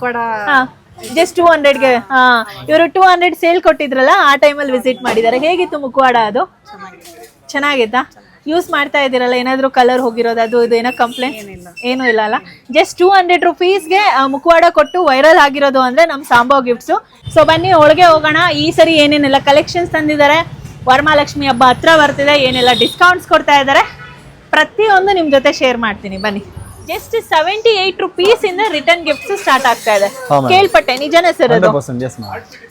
ಕೊಡ ಜಸ್ಟ್ 200ಗೆ ಇವರು 200 ಸೇಲ್ ಕೊಟ್ಟಿದ್ರಲ್ಲ ಆ ಟೈಮಲ್ಲಿ ವಿಸಿಟ್ ಮಾಡಿದ್ದಾರೆ. ಹೇಗಿತ್ತು ಮುಖವಾಡ? ಅದು ಚೆನ್ನಾಗಿತ್ತಾ? ಯೂಸ್ ಮಾಡ್ತಾ ಇದ್ದೀರಲ್ಲ, ಏನಾದರೂ ಕಲರ್ ಹೋಗಿರೋದು ಅದು ಇದು ಏನೋ ಕಂಪ್ಲೇಂಟ್ ಏನೂ ಇಲ್ಲ ಅಲ್ಲ? ಜಸ್ಟ್ 200 ರುಪೀಸ್ಗೆ ಮುಖವಾಡ ಕೊಟ್ಟು ವೈರಲ್ ಆಗಿರೋದು ಅಂದರೆ ನಮ್ಮ ಸಾಂಬವ್ ಗಿಫ್ಟ್ಸು. ಸೊ ಬನ್ನಿ ಒಳಗೆ ಹೋಗೋಣ. ಈ ಸರಿ ಏನೇನೆಲ್ಲ ಕಲೆಕ್ಷನ್ಸ್ ತಂದಿದ್ದಾರೆ, ವರಮಹಾಲಕ್ಷ್ಮಿ ಹಬ್ಬ ಹತ್ರ ಬರ್ತಿದೆ, ಏನೆಲ್ಲ ಡಿಸ್ಕೌಂಟ್ಸ್ ಕೊಡ್ತಾ ಇದ್ದಾರೆ, ಪ್ರತಿಯೊಂದು ನಿಮ್ಮ ಜೊತೆ ಶೇರ್ ಮಾಡ್ತೀನಿ ಬನ್ನಿ. ಜಸ್ಟ್ 78 ರುಪೀಸ್ ಇಂದ ರಿಟರ್ನ್ ಗಿಫ್ಟ್ಸ್ ಸ್ಟಾರ್ಟ್ ಆಗ್ತಾ ಇದೆ. ಕೇಳ್ಪಟ್ಟೆ, ನಿಜನೇ ಸರ್ ಅದು?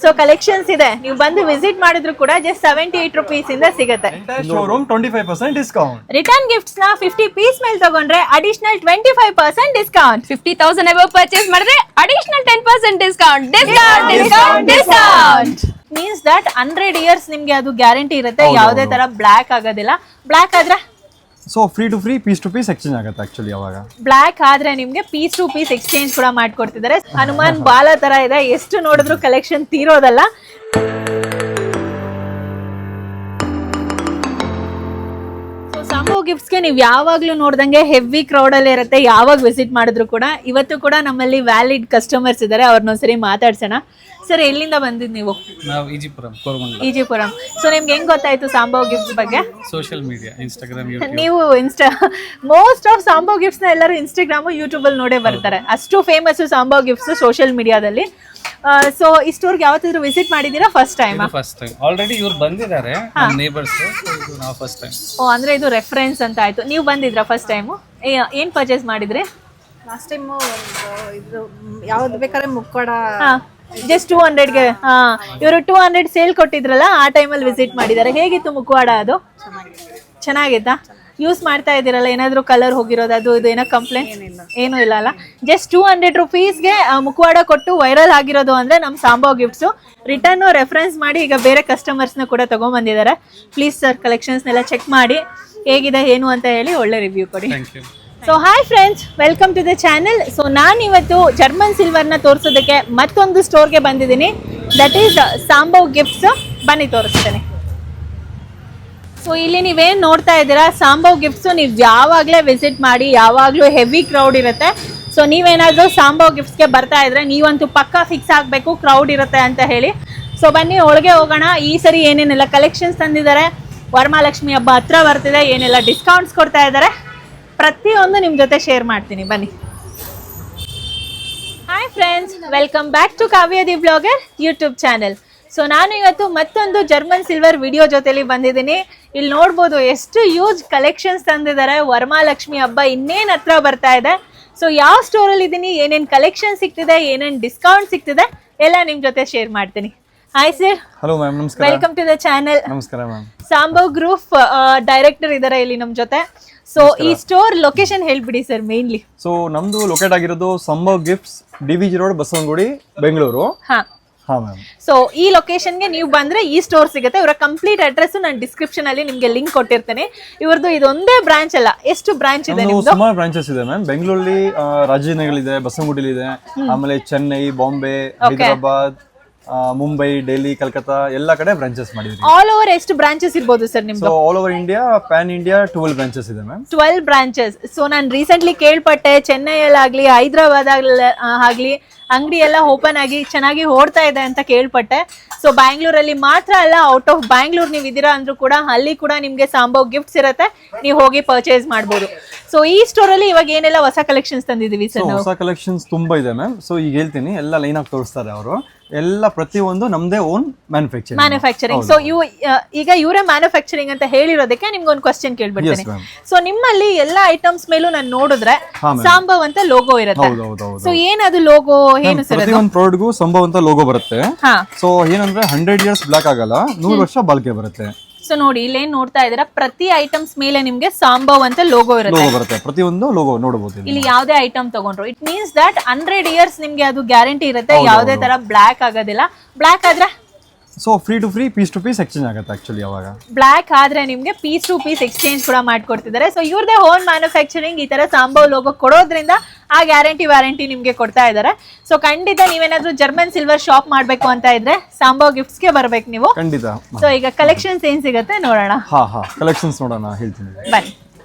ಸೊ ಕಲೆಕ್ಷನ್ಸ್ ಇದೆ, ನೀವು ಬಂದು ವಿಸಿಟ್ ಮಾಡಿದ್ರು ಕೂಡ ಜಸ್ಟ್ 78 ರುಪೀಸ್ ಇಂದ ಸಿಗುತ್ತೆ. Showroom 25% discount. ರಿಟರ್ನ್ ಗಿಫ್ಟ್ಸ್ ನ 50 ಪೀಸ್ ಮೇಲೆ ತಗೊಂಡ್ರೆ ಅಡಿಷನಲ್ 25% ಡಿಸ್ಕೌಂಟ್. 50,000 ಅಬೌವ್ ಪರ್ಚೇಸ್ ಮಾಡಿದ್ರೆ additional 10% discount. Discount means that 100 years ನಿಮ್ಗೆ ಅದು ಗ್ಯಾರಂಟಿ ಇರುತ್ತೆ, ಯಾವುದೇ ತರ ಬ್ಲಾಕ್ ಆಗೋದಿಲ್ಲ. ಬ್ಲಾಕ್ ಆದ್ರೆ so free to free, piece to piece exchange ಆಗುತ್ತೆ. ಆಕ್ಚುಲಿ ಅವಾಗ ಬ್ಲಾಕ್ ಆದ್ರೆ ನಿಮ್ಗೆ ಪೀಸ್ ಟು ಪೀಸ್ ಎಕ್ಸ್ಚೇಂಜ್ ಕೂಡ ಮಾಡ್ಕೊಡ್ತಿದ್ದಾರೆ. ಹನುಮಾನ್ ಬಾಲ ತರ ಇದೆ, ಎಷ್ಟು ನೋಡಿದ್ರು ಕಲೆಕ್ಷನ್ ತೀರೋದಲ್ಲ. ಸಾಂಬವ್ ಗಿಫ್ಟ್ಸ್ಗೆ ನೀವು ಯಾವಾಗಲೂ ನೋಡ್ದಂಗೆ ಹೆವಿ ಕ್ರೌಡಲ್ಲೇ ಇರುತ್ತೆ. ಯಾವಾಗ ವಿಸಿಟ್ ಮಾಡಿದ್ರು ಕೂಡ. ಇವತ್ತು ಕೂಡ ನಮ್ಮಲ್ಲಿ ವ್ಯಾಲಿಡ್ ಕಸ್ಟಮರ್ಸ್ ಇದ್ದಾರೆ, ಅವ್ರನ್ನೊಂದ್ಸರಿ ಮಾತಾಡ್ಸೋಣ. ಸರ್, ಎಲ್ಲಿಂದ ಬಂದಿದ್ದು ನೀವು? ನಾವು ಈಜಿಪುರಂ, ಕೋರಮಂಗಲ. ಈಜಿಪುರಂ. ಸೊ ನಿಮ್ಗೆ ಹೆಂಗ್ ಗೊತ್ತಾಯ್ತು ಸಾಂಬವ್ ಗಿಫ್ಟ್ಸ್ ಬಗ್ಗೆ? ಸೋಷಿಯಲ್ ಮೀಡಿಯಾ, ಇನ್ಸ್ಟಾಗ್ರಾಮ್, ನೀವು ಮೋಸ್ಟ್ ಆಫ್ ಸಾಂಬವ್ ಗಿಫ್ಟ್ಸ್ ನ ಎಲ್ಲರೂ ಇನ್ಸ್ಟಾಗ್ರಾಮ್, ಯೂಟ್ಯೂಬ್ ಅಲ್ಲಿ ನೋಡೇ ಬರ್ತಾರೆ. ಅಷ್ಟು ಫೇಮಸ್ ಸಾಂಬವ್ ಗಿಫ್ಟ್ಸ್ ಸೋಷಿಯಲ್ ಮೀಡಿಯಾದಲ್ಲಿ. ಸೊ ಈ ಸ್ಟೋರ್ಗೆ ಯಾವತ್ತಾದ್ರೂ ವಿಸಿಟ್ ಮಾಡಿದೀರಾ? First time? First time. Already ಇವ್ರು ಬಂದಿದ್ದಾರೆ, ನಮ್ಮ ನೇಬರ್ಸ್. ನಾವು ಫಸ್ಟ್ ಟೈಮ್. ಓ, ಅಂದ್ರೆ ಇದು ರೆಫರೆನ್ಸ್ ಅಂತ ಆಯ್ತು. ನೀವು ಬಂದಿದ್ರಾ ಫಸ್ಟ್ ಟೈಮು? ಏನ್ ಪರ್ಚೇಸ್ ಮಾಡಿದ್ರಿ? ಲಾಸ್ಟ್ ಟೈಮ್ ಇದು ಯಾವ್ದು ಬೇಕಾದ್ರೆ ಮುಖವಾಡ ಜಸ್ಟ್ 200ಗೆ ಇವರು 200 ಸೇಲ್ ಕೊಟ್ಟಿದ್ರಲ್ಲ ಆ ಟೈಮಲ್ಲಿ ವಿಸಿಟ್ ಮಾಡಿದ್ದಾರೆ. ಹೇಗಿತ್ತು ಮುಖವಾಡ? ಅದು ಚೆನ್ನಾಗಿತ್ತಾ? ಯೂಸ್ ಮಾಡ್ತಾ ಇದ್ದೀರಲ್ಲ, ಏನಾದರೂ ಕಲರ್ ಹೋಗಿರೋದು ಅದು ಇದು ಏನೋ ಕಂಪ್ಲೇಂಟ್ ಏನೂ ಇಲ್ಲ ಅಲ್ಲ? ಜಸ್ಟ್ 200 ರುಪೀಸ್ಗೆ ಮುಖವಾಡ ಕೊಟ್ಟು ವೈರಲ್ ಆಗಿರೋದು ಅಂದರೆ ನಮ್ಮ ಸಾಂಬವ್ ಗಿಫ್ಟ್ಸು. ರಿಟರ್ನು ರೆಫರೆನ್ಸ್ ಮಾಡಿ ಈಗ ಬೇರೆ ಕಸ್ಟಮರ್ಸ್ನ ಕೂಡ ತೊಗೊಂಬಂದಿದ್ದಾರೆ. ಪ್ಲೀಸ್ ಸರ್, ಕಲೆಕ್ಷನ್ಸ್ನೆಲ್ಲ ಚೆಕ್ ಮಾಡಿ ಹೇಗಿದೆ ಏನು ಅಂತ ಹೇಳಿ ಒಳ್ಳೆ ರಿವ್ಯೂ ಕೊಡಿ. So hi friends, welcome to the channel. So ನಾನಿವತ್ತು ಜರ್ಮನ್ ಸಿಲ್ವರ್ನ ತೋರಿಸೋದಕ್ಕೆ ಮತ್ತೊಂದು ಸ್ಟೋರ್ಗೆ ಬಂದಿದ್ದೀನಿ. That is Sambhav gifts. ಬನ್ನಿ ತೋರಿಸ್ತೇನೆ. ಸೊ ಇಲ್ಲಿ ನೀವೇನು ನೋಡ್ತಾ ಇದ್ದೀರಾ, ಸಾಂಬವ್ ಗಿಫ್ಟ್ಸು ನೀವು ಯಾವಾಗಲೇ ವಿಸಿಟ್ ಮಾಡಿ, ಯಾವಾಗಲೂ ಹೆವಿ ಕ್ರೌಡ್ ಇರುತ್ತೆ. ಸೊ ನೀವೇನಾದರೂ ಸಾಂಬವ್ ಗಿಫ್ಟ್ಸ್ಗೆ ಬರ್ತಾ ಇದ್ರೆ ನೀವಂತೂ ಪಕ್ಕಾ ಫಿಕ್ಸ್ ಆಗಬೇಕು, ಕ್ರೌಡ್ ಇರುತ್ತೆ ಅಂತ ಹೇಳಿ. ಸೊ ಬನ್ನಿ ಒಳಗೆ ಹೋಗೋಣ. ಈ ಸರಿ ಏನೇನೆಲ್ಲ ಕಲೆಕ್ಷನ್ಸ್ ತಂದಿದ್ದಾರೆ, ವರಮಹಾಲಕ್ಷ್ಮಿ ಹಬ್ಬ ಹತ್ರ ಬರ್ತಿದೆ, ಏನೆಲ್ಲ ಡಿಸ್ಕೌಂಟ್ಸ್ ಕೊಡ್ತಾ ಇದ್ದಾರೆ, ಪ್ರತಿಯೊಂದು ನಿಮ್ಮ ಜೊತೆ ಶೇರ್ ಮಾಡ್ತೀನಿ ಬನ್ನಿ. Hi friends, welcome back to Kavya the blogger YouTube channel. So ನಾನು ಇವತ್ತು ಮತ್ತೊಂದು ಜರ್ಮನ್ ಸಿಲ್ವರ್ ವಿಡಿಯೋ ಜೊತೆಲಿ ಬಂದಿದ್ದೀನಿ. ಇಲ್ಲಿ ನೋಡ್ಬೋದು ಎಷ್ಟು ಯೂಜ್ ಕಲೆಕ್ಷನ್ಸ್ ತಂದಿದ್ದಾರೆ. ವರಮಹಾಲಕ್ಷ್ಮಿ ಹಬ್ಬ ಇನ್ನೇನು ಹತ್ರ ಬರ್ತಾ ಇದೆ. ಸೊ ಯಾವ ಸ್ಟೋರಲ್ಲಿ ಇದ್ದೀನಿ, ಏನೇನು ಕಲೆಕ್ಷನ್ ಸಿಗ್ತಿದೆ, ಏನೇನು ಡಿಸ್ಕೌಂಟ್ ಸಿಗ್ತಿದೆ ಎಲ್ಲ ನಿಮ್ಮ ಜೊತೆ ಶೇರ್ ಮಾಡ್ತೀನಿ. Hi sir. ಹಲೋ ಮ್ಯಾಮ್, ನಮಸ್ಕಾರ. Welcome to the channel. ನಮಸ್ಕಾರ ಮ್ಯಾಮ್. ಸಾಂಬವ್ ಗ್ರೂಪ್ ಡೈರೆಕ್ಟರ್ ಇದ್ದಾರೆ ಇಲ್ಲಿ ನಮ್ಮ ಜೊತೆ. ಸೊ ಈ ಸ್ಟೋರ್ ಲೊಕೇಶನ್ ಹೇಳ್ಬಿಡಿ ಸರ್ ಮೇನ್ಲಿ. ಸೊ ನಮ್ದು ಲೊಕೇಟ್ ಆಗಿರೋದು Sambhav gifts, DVG road, Basavanagudi, Bengaluru. ಹಾ ಮ್ಯಾಮ್. ಸೊ ಈ ಲೊಕೇಶನ್ಗೆ ನೀವು ಬಂದ್ರೆ ಈ ಸ್ಟೋರ್ ಸಿಗುತ್ತೆ. ಇವರ ಕಂಪ್ಲೀಟ್ ಅಡ್ರೆಸ್ ನಾನು ಡಿಸ್ಕ್ರಿಪ್ಷನ್ ಅಲ್ಲಿ ನಿಮ್ಗೆ ಲಿಂಕ್ ಕೊಟ್ಟಿರ್ತೇನೆ. ಇವ್ರದ್ದು ಇದೊಂದೇ ಬ್ರಾಂಚ್ ಅಲ್ಲ, ಎಷ್ಟು ಬ್ರಾಂಚ್ ಇದೆ ನಿಮ್ದು? ಸುಮಾರು ಬ್ರಾಂಚಸ್ ಇದೆ ಮ್ಯಾಮ್. ಬೆಂಗಳೂರಲ್ಲಿ ರಾಜನಗರಲ್ಲಿದೆ, ಬಸವನಗುಡಿಲಿ ಇದೆ, ಆಮೇಲೆ ಚೆನ್ನೈ, ಬಾಂಬೆ, ಹೈದರಾಬಾದ್, ಮುಂಬೈ, ಡೆಲ್ಲಿ, ಕಲ್ಕತ್ತಾ ಎಲ್ಲ ಕಡೆ ಬ್ರಾಂಚಸ್ ಮಾಡಿದ್ವಿ. ಆಲ್ ಓವರ್ ಎಷ್ಟು ಬ್ರಾಂಚಸ್ ಇರಬಹುದು ಸರ್ ನಿಮ್ದು? So all over India, PAN India 12 branches ಇದೆ ಮ್ಯಾಮ್. 12 ಬ್ರಾಂಚಸ್. ಸೊ ನಾನು ರೀಸೆಂಟ್ಲಿ ಕೇಳ್ಪಟ್ಟೆ, ಚೆನ್ನೈಯಲ್ಲಾಗ್ಲಿ ಹೈದರಾಬಾದ್ ಆಗ್ಲಿ ಅಂಗಡಿ ಎಲ್ಲ ಓಪನ್ ಆಗಿ ಚೆನ್ನಾಗಿ ಓಡ್ತಾ ಇದೆ ಅಂತ ಕೇಳ್ಪಟ್ಟೆ. ಸೊ ಬ್ಯಾಂಗ್ಳೂರಲ್ಲಿ ಮಾತ್ರ ಅಲ್ಲ, ಔಟ್ ಆಫ್ ಬ್ಯಾಂಗ್ಳೂರ್ ನೀವು ಇದೀರಾ ಅಂದ್ರೂ ಕೂಡ ಅಲ್ಲಿ ಕೂಡ ನಿಮ್ಗೆ ಸಾಂಬವ್ ಗಿಫ್ಟ್ಸ್ ಇರುತ್ತೆ, ನೀವು ಹೋಗಿ ಪರ್ಚೇಸ್ ಮಾಡ್ಬೋದು. ಸೊ ಈ ಸ್ಟೋರ್ ಅಲ್ಲಿ ಇವಾಗ ಏನೆಲ್ಲ ಹೊಸ ಕಲೆಕ್ಷನ್ಸ್ ತಂದಿದೀವಿ ಸರ್? ಹೊಸ ಕಲೆಕ್ಷನ್ಸ್ ತುಂಬಾ ಇದೆ ಮ್ಯಾಮ್. ಸೊ ಈಗ ಹೇಳ್ತೀನಿ, ಎಲ್ಲ ಲೈನ್ ಆಗಿ ತೋರಿಸ್ತಾರೆ ಅವರು. ಎಲ್ಲ ಪ್ರತಿಯೊಂದು ನಮ್ದೇ ಓನ್ ಮ್ಯಾನುಫ್ಯಾಕ್ಚರಿಂಗ್. ಸೊ ಈಗ ಇವರೇ ಮ್ಯಾನುಫ್ಯಾಕ್ಚರಿಂಗ್ ಅಂತ ಹೇಳಿರೋದಕ್ಕೆ ನಿಮ್ಗೆ ಒಂದು ಕ್ವಶನ್ ಕೇಳ್ಬಿಡ್ತೀನಿ. ಸೊ ನಿಮ್ಮಲ್ಲಿ ಎಲ್ಲಾ ಐಟಮ್ಸ್ ಮೇಲೂ ನಾನು ನೋಡಿದ್ರೆ ಸಾಂಬವ್ ಅಂತ ಲೋಗೋ ಇರುತ್ತೆ. ಸೊ ಏನದು ಲೋಗೋ, ಏನು ಸರ್? ಪ್ರತಿಯೊಂದು ಪ್ರಾಡಕ್ಟ್ ಗೂ ಸಾಂಬವ್ ಅಂತ ಲೋಗೋ ಬರುತ್ತೆ. ಸೊ ಏನಂದ್ರೆ 100 ಇಯರ್ಸ್ ಬ್ಲಾಕ್ ಆಗಲ್ಲ, 100 ವರ್ಷ ಬಾಳಿಕೆ ಬರುತ್ತೆ. ಸೊ ನೋಡಿ, ಇಲ್ಲೇನ್ ನೋಡ್ತಾ ಇದ್ದೀರಾ, ಪ್ರತಿ ಐಟಮ್ಸ್ ಮೇಲೆ ನಿಮ್ಗೆ ಸಾಂಬವ್ ಅಂತ ಲೋಗೋ ಇರುತ್ತೆ. ಪ್ರತಿಯೊಂದು ಲೋಗೋ ನೋಡಬಹುದು ಇಲ್ಲಿ. ಯಾವುದೇ ಐಟಮ್ ತಗೊಂಡ್ರು ಇಟ್ ಮೀನ್ಸ್ ದಟ್ 100 ಇಯರ್ಸ್ ನಿಮ್ಗೆ ಅದು ಗ್ಯಾರಂಟಿ ಇರುತ್ತೆ, ಯಾವುದೇ ತರ ಬ್ಲಾಕ್ ಆಗೋದಿಲ್ಲ. ಬ್ಲಾಕ್ ಆದ್ರೆ so free to free, piece to piece exchange ಆಗುತ್ತೆ. ಆಕ್ಚುಲಿ ಅವಾಗ ಬ್ಲಾಕ್ ಆದ್ರೆ ನಿಮ್ಗೆ ಪೀಸ್ ಟು ಪೀಸ್ ಎಕ್ಸ್ಚೇಂಜ್ ಕೂಡ ಮಾಡ್ಕೊಡ್ತಿದ್ದಾರೆ. ಸೊ ಇವ್ರದೇ ಓನ್ ಮ್ಯಾನುಫ್ಯಾಕ್ಚರಿಂಗ್. ಈ ತರ ಸಾಂಬವ್ ಲೋಗೋ ಕೊಡೋದ್ರಿಂದ ಆ ವ್ಯಾರಂಟಿ ನಿಮ್ಗೆ ಕೊಡ್ತಾ ಇದ್ದಾರೆ. ಸೊ ಖಂಡಿತ ನೀವೇನಾದ್ರೂ ಜರ್ಮನ್ ಸಿಲ್ವರ್ ಶಾಪ್ ಮಾಡ್ಬೇಕು ಅಂತ ಇದ್ರೆ ಸಾಂಬವ್ ಗಿಫ್ಟ್ಸ್ಗೆ ಬರ್ಬೇಕು ನೀವು, ಖಂಡಿತ. ಸೊ ಈಗ ಕಲೆಕ್ಷನ್ಸ್ ಏನ್ ಸಿಗುತ್ತೆ ನೋಡೋಣ. ಕಲೆಕ್ಷನ್ಸ್ ನೋಡೋಣ, ಹೇಳ್ತೀನಿ ಬನ್ನಿ.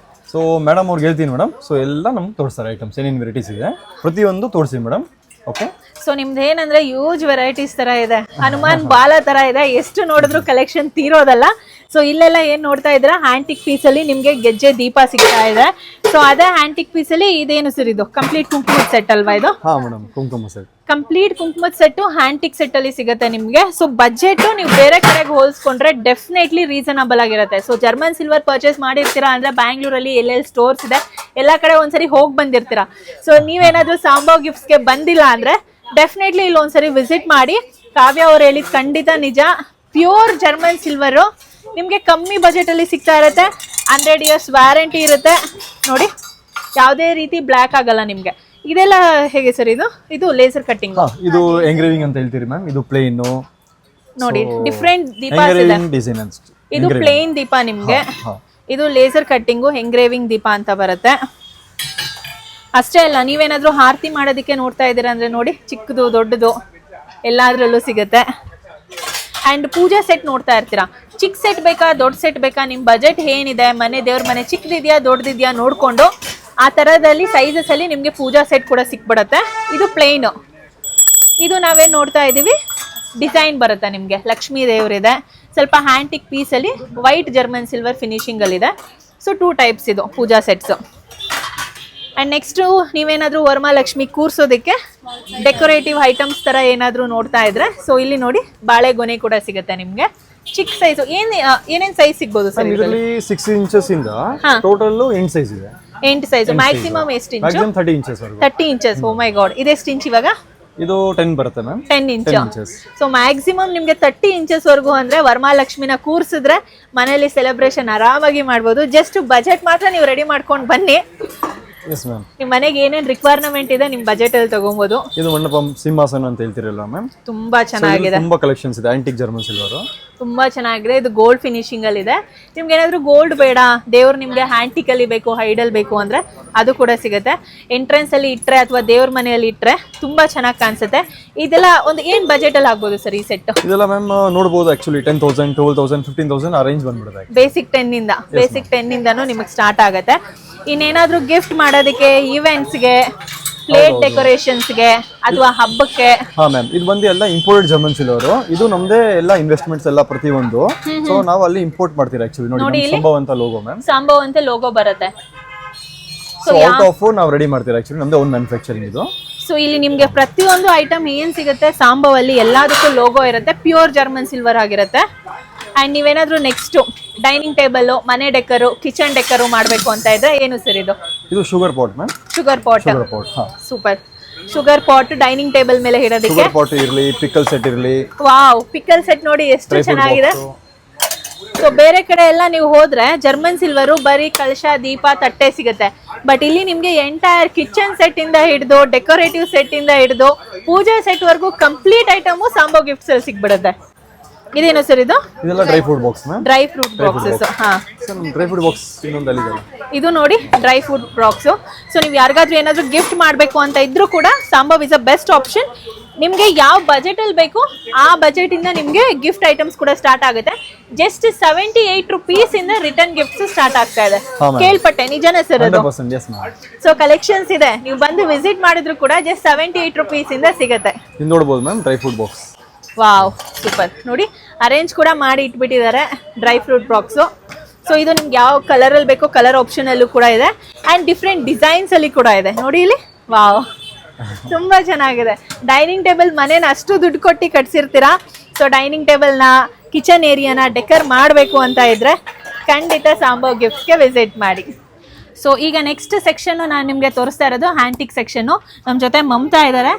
ಸೊ ಮೇಡಮ್ ಅವ್ರಿಗೆ ಹೇಳ್ತೀನಿ ಮೇಡಮ್. ಸೊ ಎಲ್ಲ ನಮ್ಗೆ ತೋರಿಸ್ತಾರೆ ಐಟಮ್ಸ್, ಏನೇನು ವೆರೈಟೀಸ್ ಇದೆ ಪ್ರತಿಯೊಂದು ತೋರಿಸಿ ಮೇಡಮ್. ಓಕೆ. ಸೊ ನಿಮ್ದು ಏನಂದ್ರೆ ಯೂಜ್ ವೆರೈಟೀಸ್ ತರ ಇದೆ, ಹನುಮಾನ್ ಬಾಲ ತರ ಇದೆ, ಎಷ್ಟು ನೋಡಿದ್ರು ಕಲೆಕ್ಷನ್ ತೀರೋದಲ್ಲ. ಸೊ ಇಲ್ಲೆಲ್ಲ ಏನ್ ನೋಡ್ತಾ ಇದ್ರ ಹ್ಯಾಂಟಿಕ್ ಪೀಸ್ ಅಲ್ಲಿ ನಿಮ್ಗೆ ಗೆಜ್ಜೆ ದೀಪ ಸಿಗ್ತಾ ಇದೆ. ಸೊ ಅದೇ ಹ್ಯಾಂಟಿಕ್ ಪೀಸ್ ಅಲ್ಲಿ ಇದೇನು ಸರ್ ಇದು ಕಂಪ್ಲೀಟ್ ಕುಂಕುಮದ ಸೆಟ್ ಅಲ್ವಾ ಇದು? ಹಾ ಮೇಡಮ್, ಕುಂಕುಮ ಸೆಟ್ ಕಂಪ್ಲೀಟ್ ಕುಂಕುಮದ ಸೆಟ್ ಹ್ಯಾಂಟಿಕ್ ಸೆಟ್ ಅಲ್ಲಿ ಸಿಗುತ್ತೆ ನಿಮ್ಗೆ. ಸೊ ಬಜೆಟ್ ನೀವು ಬೇರೆ ಕಡೆಗೆ ಹೋಲಿಸ್ಕೊಂಡ್ರೆ ಡೆಫಿನೆಟ್ಲಿ ರೀಸನಬಲ್ ಆಗಿರುತ್ತೆ. ಸೊ ಜರ್ಮನ್ ಸಿಲ್ವರ್ ಪರ್ಚೇಸ್ ಮಾಡಿರ್ತೀರಾ ಅಂದ್ರೆ ಬ್ಯಾಂಗ್ಳೂರಲ್ಲಿ ಎಲ್ಲೆಲ್ಲಿ ಸ್ಟೋರ್ಸ್ ಇದೆ ಎಲ್ಲ ಕಡೆ ಒಂದ್ಸರಿ ಹೋಗಿ ಬಂದಿರ್ತೀರಾ. ಸೊ ನೀವೇನಾದ್ರೂ ಸಾಂಬಾವ್ ಗಿಫ್ಟ್ಸ್ಗೆ ಬಂದಿಲ್ಲ ಅಂದ್ರೆ ಡೆಫಿನೆಟ್ಲಿ ಇಲ್ಲಿ ಒಂದ್ಸರಿ ವಿಸಿಟ್ ಮಾಡಿ. ಕಾವ್ಯ ಅವ್ರು ಹೇಳಿದ್ ಖಂಡಿತ ನಿಜ, ಪ್ಯೂರ್ ಜರ್ಮನ್ ಸಿಲ್ವರು ನಿಮ್ಗೆ ಕಮ್ಮಿ ಬಜೆಟ್ ಅಲ್ಲಿ ಸಿಗ್ತಾ ಇರುತ್ತೆ. 100 years ವ್ಯಾರಂಟಿ ಇರುತ್ತೆ ನೋಡಿ, ಯಾವುದೇ ರೀತಿ ಬ್ಲ್ಯಾಕ್ ಆಗಲ್ಲ ನಿಮ್ಗೆ. ಇದೆಲ್ಲ ಹೇಗೆ ಸರ್ ಇದು? ಇದು ಲೇಸರ್ ಕಟ್ಟಿಂಗ್, ಇದು ಎಂಗ್ರೇವಿಂಗ್ ಅಂತ ಹೇಳ್ತೀರಿ ಮ್ಯಾಮ್. ಇದು ಪ್ಲೇನ್ ನೋಡಿ ಡಿಫ್ರೆಂಟ್ ದೀಪ ಇದೆ. ಇದು ಪ್ಲೇನ್ ದೀಪ ನಿಮ್ಗೆ, ಇದು ಲೇಸರ್ ಕಟ್ಟಿಂಗು ಎಂಗ್ರೇವಿಂಗ್ ದೀಪ ಅಂತ ಬರುತ್ತೆ. ಅಷ್ಟೇ ಅಲ್ಲ, ನೀವೇನಾದ್ರೂ ಆರತಿ ಮಾಡೋದಕ್ಕೆ ನೋಡ್ತಾ ಇದ್ದೀರಾ ಅಂದ್ರೆ ನೋಡಿ, ಚಿಕ್ಕದು ದೊಡ್ಡದು ಎಲ್ಲಾದ್ರಲ್ಲೂ ಸಿಗುತ್ತೆ. ಅಂಡ್ ಪೂಜಾ ಸೆಟ್ ನೋಡ್ತಾ ಇರ್ತೀರಾ, ಚಿಕ್ಕ ಸೆಟ್ ಬೇಕಾ ದೊಡ್ಡ ಸೆಟ್ ಬೇಕಾ, ನಿಮ್ ಬಜೆಟ್ ಏನಿದೆ, ಮನೆ ದೇವ್ರ ಮನೆ ಚಿಕ್ಕದಿದ್ಯಾ ದೊಡ್ಡದಿದ್ಯಾ ನೋಡ್ಕೊಂಡು ಆ ತರದಲ್ಲಿ ಸೈಜಸ್ ಅಲ್ಲಿ ನಿಮ್ಗೆ ಪೂಜಾ ಸೆಟ್ ಕೂಡ ಸಿಕ್ಬಿಡತ್ತೆ. ಇದು ಪ್ಲೇನ್, ಇದು ನಾವೇನ್ ನೋಡ್ತಾ ಇದೀವಿ ಡಿಸೈನ್ ಬರುತ್ತೆ ನಿಮ್ಗೆ. ಲಕ್ಷ್ಮೀ ದೇವ್ರಿದೆ, ಸ್ವಲ್ಪ ಹ್ಯಾಂಟಿಕ್ ಪೀಸ್ ಅಲ್ಲಿ ವೈಟ್ ಜರ್ಮನ್ ಸಿಲ್ವರ್ ಫಿನಿಶಿಂಗ್ ಅಲ್ಲಿ ಇದೆ. ಸೊ 2 ಟೈಪ್ಸ್ ಇದು ಪೂಜಾ ಸೆಟ್ಸ್. ಅಂಡ್ ನೆಕ್ಸ್ಟ್ ನೀವೇನಾದ್ರೂ ವರಮಹಾಲಕ್ಷ್ಮಿ ಕೂರ್ಸೋದಕ್ಕೆ ಡೆಕೋರೇಟಿವ್ ಐಟಮ್ಸ್ ತರ ಏನಾದ್ರೂ ನೋಡ್ತಾ ಇದ್ರೆ, ಸೊ ಇಲ್ಲಿ ನೋಡಿ ಬಾಳೆಗೊನೆ ಕೂಡ ಸಿಗುತ್ತೆ ನಿಮ್ಗೆ. ಚಿಕ್ಕ ಸೈಜ್ ಏನೇನ್ ಸೈಜ್ ಸಿಗ್ಬೋದು ಸರ್? ಇದರಲ್ಲಿ 6 inches ಇಂದ ಟೋಟಲ್ 8 ಸೈಜ್ ಇದೆ. 8 ಸೈಜ್, ಮ್ಯಾಕ್ಸಿಮಮ್ ಎಷ್ಟು ಇಂಚ್? ಮ್ಯಾಕ್ಸಿಮಮ್ 30 inches ವರೆಗೂ. 30 inches. ಓ ಮೈ ಗಾಡ್, ಇದೆಷ್ಟು ಇಂಚ್ ಇವಾಗ? ಇದು 10 ಬರುತ್ತೆ ಮ್ಯಾಮ್. 10 inches. ಸೊ ಮ್ಯಾಕ್ಸಿಮಮ್ ನಿಮ್ಗೆ 30 inches ವರೆಗೂ ಅಂದ್ರೆ ವರಮಹಾಲಕ್ಷ್ಮಿನ ಕೂರ್ಸಿದ್ರೆ ಮನೇಲಿ ಸೆಲೆಬ್ರೇಷನ್ ಆರಾಮಾಗಿ ಮಾಡ್ಬೋದು. ಜಸ್ಟ್ ಬಜೆಟ್ ಮಾತ್ರ ನೀವು ರೆಡಿ ಮಾಡ್ಕೊಂಡು ಬನ್ನಿ. ನಿಮ್ ಮನೆಗೆ ಏನೇನ್ ರಿಕ್ವೈರ್ಮೆಂಟ್ ಇದೆ ನಿಮ್ ಬಜೆಟ್ ಅಲ್ಲಿ ತಗೊಬಹುದು. ಇದು ಮಂಟಪಂ ಸಿಂಹಾಸನ ಅಂತ ಹೇಳ್ತಿರಲ್ಲ ಮ್ಯಾಮ್, ತುಂಬಾ ಚೆನ್ನಾಗಿದೆ. ತುಂಬಾ ಕಲೆಕ್ಷನ್ಸ್ ಇದೆ ಆಂಟಿಕ್ ಜರ್ಮನ್ ಸಿಲ್ವರ್, ತುಂಬಾ ಚೆನ್ನಾಗಿದೆ. ಇದು ಗೋಲ್ಡ್ ಫಿನಿಶಿಂಗ್ ಅಲ್ಲಿ ಇದೆ. ನಿಮ್ಗೆ ಏನಾದ್ರು ಗೋಲ್ಡ್ ಬೇಡ, ದೇವ್ರು ನಿಮ್ಗೆ ಹ್ಯಾಂಟಿಕ್ ಅಲ್ಲಿ ಬೇಕು, ಹೈಡಲ್ ಬೇಕು ಅಂದ್ರೆ ಅದು ಕೂಡ ಸಿಗುತ್ತೆ. ಎಂಟ್ರೆನ್ಸ್ ಅಲ್ಲಿ ಇಟ್ರೆ ಅಥವಾ ದೇವ್ರ ಮನೆಯಲ್ಲಿ ಇಟ್ರೆ ತುಂಬಾ ಚೆನ್ನಾಗಿ ಕಾಣಿಸುತ್ತೆ. ಇದೆಲ್ಲ ಒಂದು ಏನ್ ಬಜೆಟ್ ಅಲ್ಲಿ ಆಗ್ಬೋದು ಸರ್ ಈ ಸೆಟ್? ಇದೆಲ್ಲ ಮ್ಯಾಮ್ ನೋಡಬಹುದು ಆಕ್ಚುಲಿ 10,000, 12,000, 15,000 ಆ ರೇಂಜ್ ಬಂದ್ಬಿಡುತ್ತೆ. ಬೇಸಿಕ್ 10 ಇಂದಾನು ನಿಮಗೆ ಸ್ಟಾರ್ಟ್ ಆಗುತ್ತೆ. ಇನ್ನೇನಾದ್ರೂ ಗಿಫ್ಟ್ ಮಾಡೋದಕ್ಕೆ, ಈವೆಂಟ್ಸ್ಗೆ, ಪ್ಲೇಟ್ ಡೆಕೋರೇಷನ್ಸ್ಗೆ ಅಥವಾ ಹಬ್ಬಕ್ಕೆ. ಹಾ ಮ್ಯಾಮ್, ಇದು ಬಂದು ಎಲ್ಲ ಇಂಪೋರ್ಟೆಡ್ ಜರ್ಮನ್ ಸಿಲ್ವರ್. ಇದು ನಮ್ದೇ ಎಲ್ಲ ಇನ್ವೆಸ್ಟ್ಮೆಂಟ್ಸ್ ಎಲ್ಲ ಪ್ರತಿಯೊಂದು. ಸೊ ನಾವು ಅಲ್ಲಿ ಇಂಪೋರ್ಟ್ ಮಾಡ್ತೀರಾ ಆಕ್ಚುಲಿ. ನೋಡಿ ಸಂಭವ್ ಅಂತ ಲೋಗೋ ಮ್ಯಾಮ್, ಸಂಭವ್ ಅಂತ ಲೋಗೋ ಬರುತ್ತೆ. ಸೊ ಔಟ್ ಆಫ್ ನಾವು ರೆಡಿ ಮಾಡ್ತೀರಾ ಆಕ್ಚುಲಿ, ನಮ್ದೇ ಓನ್ ಮ್ಯಾನುಫ್ಯಾಕ್ಚರಿಂಗ್ ಇದು. ಸೊ ಇಲ್ಲಿ ನಿಮ್ಗೆ ಪ್ರತಿಯೊಂದು ಐಟಮ್ ಏನ್ ಸಿಗುತ್ತೆ ಸಾಂಬವ್ ಅಲ್ಲಿ ಎಲ್ಲದಕ್ಕೂ ಲೋಗೋ ಇರುತ್ತೆ, ಪ್ಯೂರ್ ಜರ್ಮನ್ ಸಿಲ್ವರ್ ಆಗಿರುತ್ತೆ. ಅಂಡ್ ನೀವೇನಾದ್ರೂ ನೆಕ್ಸ್ಟ್ ಡೈನಿಂಗ್ ಟೇಬಲ್, ಮನೆ ಡೆಕರು, ಕಿಚನ್ ಡೆಕರು ಮಾಡ್ಬೇಕು ಅಂತ ಇದ್ರೆ ಏನು ಸರ್ ಇದು? ಇದು sugar pot ma'am. Sugar pot, super. Sugar pot dining table ಮೇಲೆ ಇಡೋದಕ್ಕೆ. ಶುಗರ್ ಪಾಟ್ ಇರಲಿ, ಪಿಕಲ್ ಸೆಟ್ ಇರಲಿ. ವಾವ್, ಪಿಕಲ್ ಸೆಟ್ ನೋಡಿ ಎಷ್ಟು ಚೆನ್ನಾಗಿದೆ. ಸೊ ಬೇರೆ ಕಡೆ ಎಲ್ಲ ನೀವು ಹೋದ್ರೆ ಜರ್ಮನ್ ಸಿಲ್ವರು ಬರೀ ಕಳಶ, ದೀಪ, ತಟ್ಟೆ ಸಿಗುತ್ತೆ. ಬಟ್ ಇಲ್ಲಿ ನಿಮ್ಗೆ ಎಂಟೈರ್ ಕಿಚನ್ ಸೆಟ್ ಇಂದ ಹಿಡಿದು ಡೆಕೋರೇಟಿವ್ ಸೆಟ್ ಇಂದ ಹಿಡಿದು ಪೂಜಾ ಸೆಟ್ ವರ್ಗೂ ಕಂಪ್ಲೀಟ್ ಐಟಮು ಸಾಂಬವ್ ಗಿಫ್ಟ್ಸ್ ಅಲ್ಲಿ ಸಿಗ್ಬಿಡುತ್ತೆ. ಇದೇನು ಸರ್ ಇದು? ಇದೆಲ್ಲ dry fruit box ma'am. Dry fruit boxes. ಹಾ, ಡ್ರೈ ಫ್ರೂಟ್ ಬಾಕ್ಸ್ ಇನ್ನೊಂದು ಅಲ್ಲಿ ಇದೆ. ಇದು ನೋಡಿ ಡ್ರೈ ಫ್ರೂಟ್ ಬಾಕ್ಸ್. ಸೊ ನೀವು ಯಾರಿಗಾದ್ರೂ ಏನಾದ್ರೂ ಗಿಫ್ಟ್ ಮಾಡಬೇಕು ಅಂತ ಇದ್ರೂ ಕೂಡ ಸಾಂಬವ್ ಇಸ್ ಅ ಬೆಸ್ಟ್ ಆಪ್ಷನ್. ನಿಮ್ಗೆ ಯಾವ ಬಜೆಟ್ ಅಲ್ಲಿ ಬೇಕು ಆ ಬಜೆಟ್ ಇಂದ ನಿಮ್ಗೆ ಗಿಫ್ಟ್ ಐಟಮ್ಸ್ ಕೂಡ ಸ್ಟಾರ್ಟ್ ಆಗುತ್ತೆ. ಜಸ್ಟ್ 78 rupees ಇಂದ ರಿಟರ್ನ್ ಗಿಫ್ಟ್ಸ್ ಸ್ಟಾರ್ಟ್ ಆಗ್ತಾ ಇದೆ. ಕೇಳ್ಪಟ್ಟೆ, ನಿಜಾನೇ ಸರ್ ಅದು? ಸೊ ಕಲೆಕ್ಷನ್ಸ್ ಇದೆ, ನೀವು ಬಂದು ವಿಸಿಟ್ ಮಾಡಿದ್ರು ಕೂಡ ಜಸ್ಟ್ 78 rupees ಇಂದ ಸಿಗುತ್ತೆ. ನೋಡಬಹುದು ma'am dry fruit box. Wow, super. ನೋಡಿ ಅರೇಂಜ್ ಕೂಡ ಮಾಡಿ ಇಟ್ಬಿಟ್ಟಿದ್ದಾರೆ ಡ್ರೈ ಫ್ರೂಟ್ ಬಾಕ್ಸು. ಸೊ ಇದು ನಿಮ್ಗೆ ಯಾವ ಕಲರ್ ಅಲ್ಲಿ ಬೇಕೋ ಕಲರ್ ಆಪ್ಷನ್ ಅಲ್ಲೂ ಕೂಡ ಇದೆ. ಅಂಡ್ ಡಿಫ್ರೆಂಟ್ ಡಿಸೈನ್ಸ್ ಅಲ್ಲಿ ಕೂಡ ಇದೆ ನೋಡಿ ಇಲ್ಲಿ. ವಾವ್, ತುಂಬಾ ಚೆನ್ನಾಗಿದೆ. ಡೈನಿಂಗ್ ಟೇಬಲ್ ಮನೇನ ಅಷ್ಟು ದುಡ್ಡು ಕೊಟ್ಟು ಕಟ್ಸಿರ್ತೀರಾ. ಸೊ ಡೈನಿಂಗ್ ಟೇಬಲ್ನ, ಕಿಚನ್ ಏರಿಯಾನ ಡೆಕರ್ ಮಾಡಬೇಕು ಅಂತ ಇದ್ರೆ ಖಂಡಿತ ಸಾಂಬವ್ ಗಿಫ್ಟ್ಸ್ಗೆ ವಿಸಿಟ್ ಮಾಡಿ. ಸೊ ಈಗ ನೆಕ್ಸ್ಟ್ ಸೆಕ್ಷನ್ ನಾನು ನಿಮಗೆ ತೋರಿಸ್ತಾ ಇರೋದು ಆಂಟಿಕ್ ಸೆಕ್ಷನ್. ನಮ್ಮ ಜೊತೆ ಮಮತಾ ಇದ್ದಾರೆ.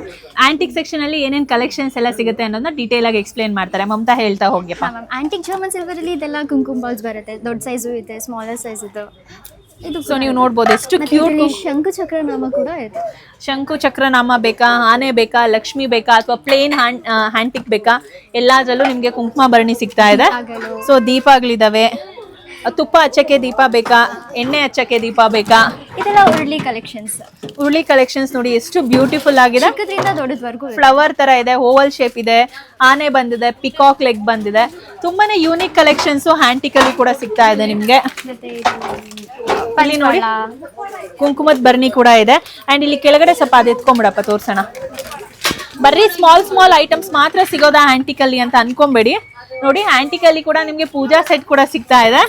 ಆಂಟಿಕ್ ಸೆಕ್ಷನ್ ಅಲ್ಲಿ ಏನೇನು ಕಲೆಕ್ಷನ್ಸ್ ಎಲ್ಲ ಸಿಗುತ್ತೆ ಅನ್ನೋದನ್ನ ಡೀಟೇಲ್ ಆಗಿ ಎಕ್ಸ್ಪ್ಲೇನ್ ಮಾಡ್ತಾರೆ. ಮಮತಾ ಹೇಳ್ತಾ ಹೋಗಿಪ್ಪ. ಆಂಟಿಕ್ ಜರ್ಮನ್ ಸಿಲ್ವರ್ ಅಲ್ಲಿ ಇದೆಲ್ಲ ಕುಂಕುಮ ಬಾಲ್ಸ್ ಬರುತ್ತೆ, ದೊಡ್ಡ ಸೈಜು ಇದೆ, ಸ್ಮಾಲರ್ ಸೈಜ್ ಇದೆ. ಇದು ಸೊ ನೀವು ನೋಡ್ಬೋದು ಎಷ್ಟು ಕ್ಯೂಟ್. ಶಂಕು ಚಕ್ರ ನಾಮ ಕೂಡ ಇದೆ. ಶಂಕು ಚಕ್ರ ನಾಮ ಬೇಕಾ, ಆನೆ ಬೇಕಾ, ಲಕ್ಷ್ಮಿ ಬೇಕಾ, ಅಥವಾ ಪ್ಲೇನ್ ಹ್ಯಾಂಟಿಕ್ ಬೇಕಾ, ಎಲ್ಲಾದ್ರಲ್ಲೂ ನಿಮ್ಗೆ ಕುಂಕುಮ ಭರಣಿ ಸಿಗ್ತಾ ಇದೆ. ಸೊ ದೀಪಗಳಿದಾವೆ. ತುಪ್ಪ ಹಚ್ಚಕ್ಕೆ ದೀಪ ಬೇಕಾ, ಎಣ್ಣೆ ಹಚ್ಚಕ್ಕೆ ದೀಪ ಬೇಕಾ, ಇದೆಲ್ಲ ಉರುಳಿ ಕಲೆಕ್ಷನ್ಸ್. ಉರುಳಿ ಕಲೆಕ್ಷನ್ಸ್ ನೋಡಿ ಎಷ್ಟು ಬ್ಯೂಟಿಫುಲ್ ಆಗಿದೆ. ಚಿಕ್ಕದ್ರಿಂದ ದೊಡ್ಡದವರೆಗೂ ಫ್ಲವರ್ ತರ ಇದೆ, ಓವಲ್ ಶೇಪ್ ಇದೆ, ಆನೆ ಬಂದಿದೆ, ಪಿಕಾಕ್ ಲೆಗ್ ಬಂದಿದೆ. ತುಂಬಾನೇ ಯೂನಿಕ್ ಕಲೆಕ್ಷನ್ಸ್ ಹ್ಯಾಂಟಿಕ್ ಅಲ್ಲಿ ಕೂಡ ಸಿಗ್ತಾ ಇದೆ ನಿಮ್ಗೆ. ಇಲ್ಲಿ ನೋಡಿ ಕುಂಕುಮದ ಭರಣಿ ಕೂಡ ಇದೆ. ಅಂಡ್ ಇಲ್ಲಿ ಕೆಳಗಡೆ ಸ್ವಲ್ಪ ಅದು ಎತ್ಕೊಂಡ್ಬಿಡಪ್ಪ ತೋರ್ಸೋಣ. ಬರ್ರಿ ಸ್ಮಾಲ್ ಐಟಮ್ಸ್ ಮಾತ್ರ ಸಿಗೋದಾ ಆಂಟಿಕಲ್ಲಿ ಅಂತ ಅನ್ಕೊಂಬೇಡಿ. ನೋಡಿ ಆಂಟಿಕಲ್ಲಿ ಕೂಡ ನಿಮ್ಗೆ ಪೂಜಾ ಸೆಟ್ ಕೂಡ ಸಿಗ್ತಾ ಇದೆ.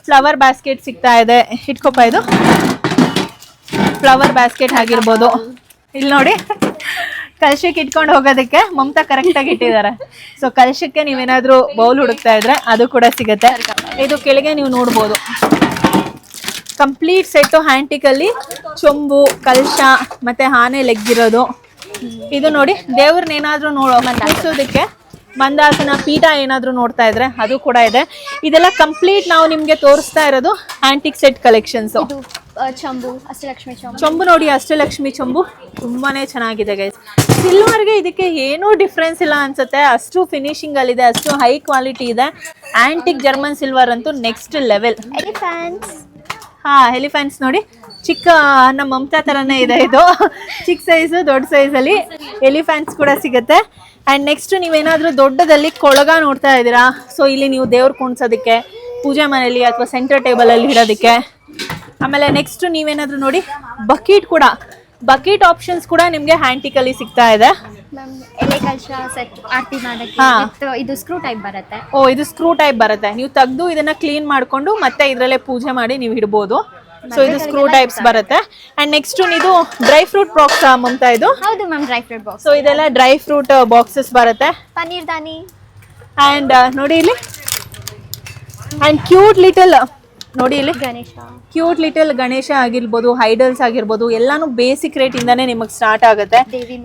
ಫ್ಲವರ್ ಬ್ಯಾಸ್ಕೆಟ್ ಸಿಗ್ತಾ ಇದೆ. ಇಟ್ಕೊಪ್ಪ, ಇದು ಫ್ಲವರ್ ಬ್ಯಾಸ್ಕೆಟ್ ಆಗಿರ್ಬೋದು. ಇಲ್ಲಿ ನೋಡಿ ಕಲಶಕ್ಕೆ ಇಟ್ಕೊಂಡು ಹೋಗೋದಕ್ಕೆ ಮಮತಾ ಕರೆಕ್ಟ್ ಆಗಿ ಇಟ್ಟಿದ್ದಾರೆ. ಸೊ ಕಲಶಕ್ಕೆ ನೀವೇನಾದ್ರೂ ಬೌಲ್ ಹುಡುಕ್ತಾ ಇದ್ರೆ ಅದು ಕೂಡ ಸಿಗುತ್ತೆ. ಇದು ಕೆಳಗೆ ನೀವು ನೋಡ್ಬೋದು ಕಂಪ್ಲೀಟ್ ಸೆಟ್ ಹ್ಯಾಂಟಿಕಲ್ಲಿ ಚೊಂಬು, ಕಲಶ ಮತ್ತೆ ಆನೆ ಲೆಗ್ಗಿರೋದು. ಇದು ನೋಡಿ ದೇವ್ರನ್ನೇನಾದ್ರೂ ಕೂರ್ಸೋದಕ್ಕೆ ಮಂದಾಸನ ಪೀಠ ಏನಾದ್ರೂ ನೋಡ್ತಾ ಇದ್ರೆ ಅದು ಕೂಡ ಇದೆ. ಇದೆಲ್ಲ ಕಂಪ್ಲೀಟ್ ನಾವು ನಿಮ್ಗೆ ತೋರಿಸ್ತಾ ಇರೋದು ಆಂಟಿಕ್ ಸೆಟ್ ಕಲೆಕ್ಷನ್ಸ್. ಚೊಂಬು ನೋಡಿ, ಅಷ್ಟಲಕ್ಷ್ಮಿ ಚೊಂಬು ತುಂಬಾನೇ ಚೆನ್ನಾಗಿದೆ ಗೈಸ್. ಸಿಲ್ವರ್ಗೆ ಇದಕ್ಕೆ ಏನೂ ಡಿಫ್ರೆನ್ಸ್ ಇಲ್ಲ ಅನ್ಸುತ್ತೆ, ಅಷ್ಟು ಫಿನಿಶಿಂಗ್ ಅಲ್ಲಿ ಇದೆ, ಅಷ್ಟು ಹೈ ಕ್ವಾಲಿಟಿ ಇದೆ. ಆಂಟಿಕ್ ಜರ್ಮನ್ ಸಿಲ್ವರ್ ಅಂತೂ ನೆಕ್ಸ್ಟ್ ಲೆವೆಲ್. ಎಲಿಫೆಂಟ್ಸ್ ನೋಡಿ, ಚಿಕ್ಕ ನಮ್ಮ ಮಮತಾ ತರನೇ ಇದೆ. ಇದು ಚಿಕ್ಕ ಸೈಜ್, ದೊಡ್ಡ ಸೈಜ್ ಅಲ್ಲಿ ಎಲಿಫೆಂಟ್ಸ್ ಕೂಡ ಸಿಗುತ್ತೆ. ಅಂಡ್ ನೆಕ್ಸ್ಟ್ ನೀವೇನಾದ್ರೂ ದೊಡ್ಡದಲ್ಲಿ ಕೊಳಗ ನೋಡ್ತಾ ಇದ್ದೀರಾ, ಸೊ ಇಲ್ಲಿ ನೀವು ದೇವ್ರು ಕುಣ್ಸೋದಕ್ಕೆ, ಪೂಜೆ ಮನೆಯಲ್ಲಿ ಅಥವಾ ಸೆಂಟರ್ ಟೇಬಲ್ ಅಲ್ಲಿ ಇಡೋದಕ್ಕೆ. ಆಮೇಲೆ ನೆಕ್ಸ್ಟ್ ನೀವೇನಾದ್ರೂ ನೋಡಿ ಬಕೆಟ್ ಆಪ್ಷನ್ಸ್ ಕೂಡ ನಿಮ್ಗೆ ಹ್ಯಾಂಟಿಕಲ್ಲಿ ಸಿಗ್ತಾ ಇದೆ. ಇದು ಸ್ಕ್ರೂ ಟೈಪ್ ಬರುತ್ತೆ. ಇದು ಸ್ಕ್ರೂ ಟೈಪ್ ಬರುತ್ತೆ. ನೀವು ತೆಗೆದು ಇದನ್ನ ಕ್ಲೀನ್ ಮಾಡ್ಕೊಂಡು ಮತ್ತೆ ಇದ್ರಲ್ಲೇ ಪೂಜೆ ಮಾಡಿ ನೀವು ಇಡ್ಬೋದು. ಸೊ ಇದು ಸ್ಕ್ರೂ ಟೈಪ್ಸ್ ಬರುತ್ತೆ. ಅಂಡ್ ನೆಕ್ಸ್ಟ್ ಇದು ಡ್ರೈ ಫ್ರೂಟ್ ಬಾಕ್ಸ್ ಮಮತಾ. ಇದು ಹೌದು ma'am, dry fruit box. So ಇದೆಲ್ಲ ಡ್ರೈ ಫ್ರೂಟ್ ಬಾಕ್ಸಸ್ ಬರುತ್ತೆ. ಪನ್ನೀರ್ ದಾನಿ. ಅಂಡ್ ನೋಡಿ ಇಲ್ಲಿ, ಅಂಡ್ ಕ್ಯೂಟ್ ಲಿಟಲ್ ನೋಡಿ ಇಲ್ಲಿ ಕ್ಯೂಟ್ ಲಿಟಲ್ ಗಣೇಶ ಆಗಿರ್ಬೋದು, ಐಡಲ್ಸ್ ಆಗಿರ್ಬೋದು, ಎಲ್ಲಾನು ಬೇಸಿಕ್ ರೇಟ್ ಇಂದಾನೆ ನಿಮಗೆ ಸ್ಟಾರ್ಟ್ ಆಗುತ್ತೆ.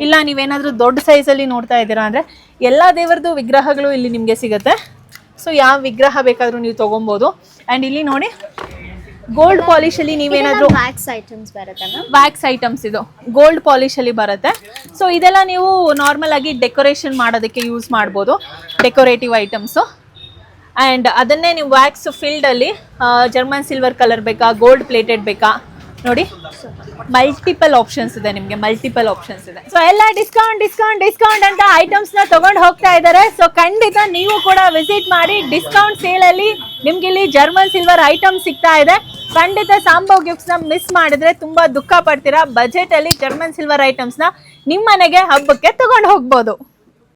ಇಲ್ಲ ನೀವೇನಾದ್ರೂ ದೊಡ್ಡ ಸೈಜ್ ಅಲ್ಲಿ ನೋಡ್ತಾ ಇದ್ದೀರಾ ಅಂದ್ರೆ ಎಲ್ಲಾ ದೇವರದು ವಿಗ್ರಹಗಳು ಇಲ್ಲಿ ನಿಮ್ಗೆ ಸಿಗುತ್ತೆ. ಸೊ ಯಾವ ವಿಗ್ರಹ ಬೇಕಾದ್ರೂ ನೀವು ತಗೊಬಹುದು. ಅಂಡ್ ಇಲ್ಲಿ ನೋಡಿ ಗೋಲ್ಡ್ ಪಾಲಿಶ್ ಅಲ್ಲಿ ನೀವೇನಾದ್ರೂ ವ್ಯಾಕ್ಸ್ ಐಟಮ್ಸ್ ಇದು ಗೋಲ್ಡ್ ಪಾಲಿಶ್ ಅಲ್ಲಿ ಬರುತ್ತೆ. ಸೊ ಇದೆಲ್ಲ ನೀವು ನಾರ್ಮಲ್ ಆಗಿ ಡೆಕೋರೇಷನ್ ಮಾಡೋದಕ್ಕೆ ಯೂಸ್ ಮಾಡ್ಬೋದು, ಡೆಕೋರೇಟಿವ್ ಐಟಮ್ಸ್. ಅಂಡ್ ಅದನ್ನೇ ನೀವು ವ್ಯಾಕ್ಸ್ ಫೀಲ್ಡ್ ಅಲ್ಲಿ ಜರ್ಮನ್ ಸಿಲ್ವರ್ ಕಲರ್ ಬೇಕಾ, ಗೋಲ್ಡ್ ಪ್ಲೇಟೆಡ್ ಬೇಕಾ, ನೋಡಿ ಮಲ್ಟಿಪಲ್ ಆಪ್ಷನ್ಸ್ ಇದೆ ನಿಮ್ಗೆ, ಮಲ್ಟಿಪಲ್ ಆಪ್ಷನ್ಸ್ ಇದೆ. ಸೊ ಎಲ್ಲ ಡಿಸ್ಕೌಂಟ್ ಅಂತ ಐಟಮ್ಸ್ ನ ತಗೊಂಡು ಹೋಗ್ತಾ ಇದ್ದಾರೆ. ಸೊ ಖಂಡಿತ ನೀವು ಕೂಡ ವಿಸಿಟ್ ಮಾಡಿ. ಡಿಸ್ಕೌಂಟ್ ಸೇಲ್ ಅಲ್ಲಿ ನಿಮ್ಗೆ ಇಲ್ಲಿ ಜರ್ಮನ್ ಸಿಲ್ವರ್ ಐಟಮ್ ಸಿಗ್ತಾ ಇದೆ. ಖಂಡಿತ ಸಾಂಬವ್ ಗಿಫ್ಟ್ಸ್ ನ ಮಿಸ್ ಮಾಡಿದ್ರೆ ತುಂಬಾ ದುಃಖ ಪಡ್ತೀರಾ. ಬಜೆಟ್ ಅಲ್ಲಿ ಜರ್ಮನ್ ಸಿಲ್ವರ್ ಐಟಮ್ಸ್ ನ ನಿಮ್ ಮನೆಗೆ ಹಬ್ಬಕ್ಕೆ ತಗೊಂಡು ಹೋಗ್ಬೋದು.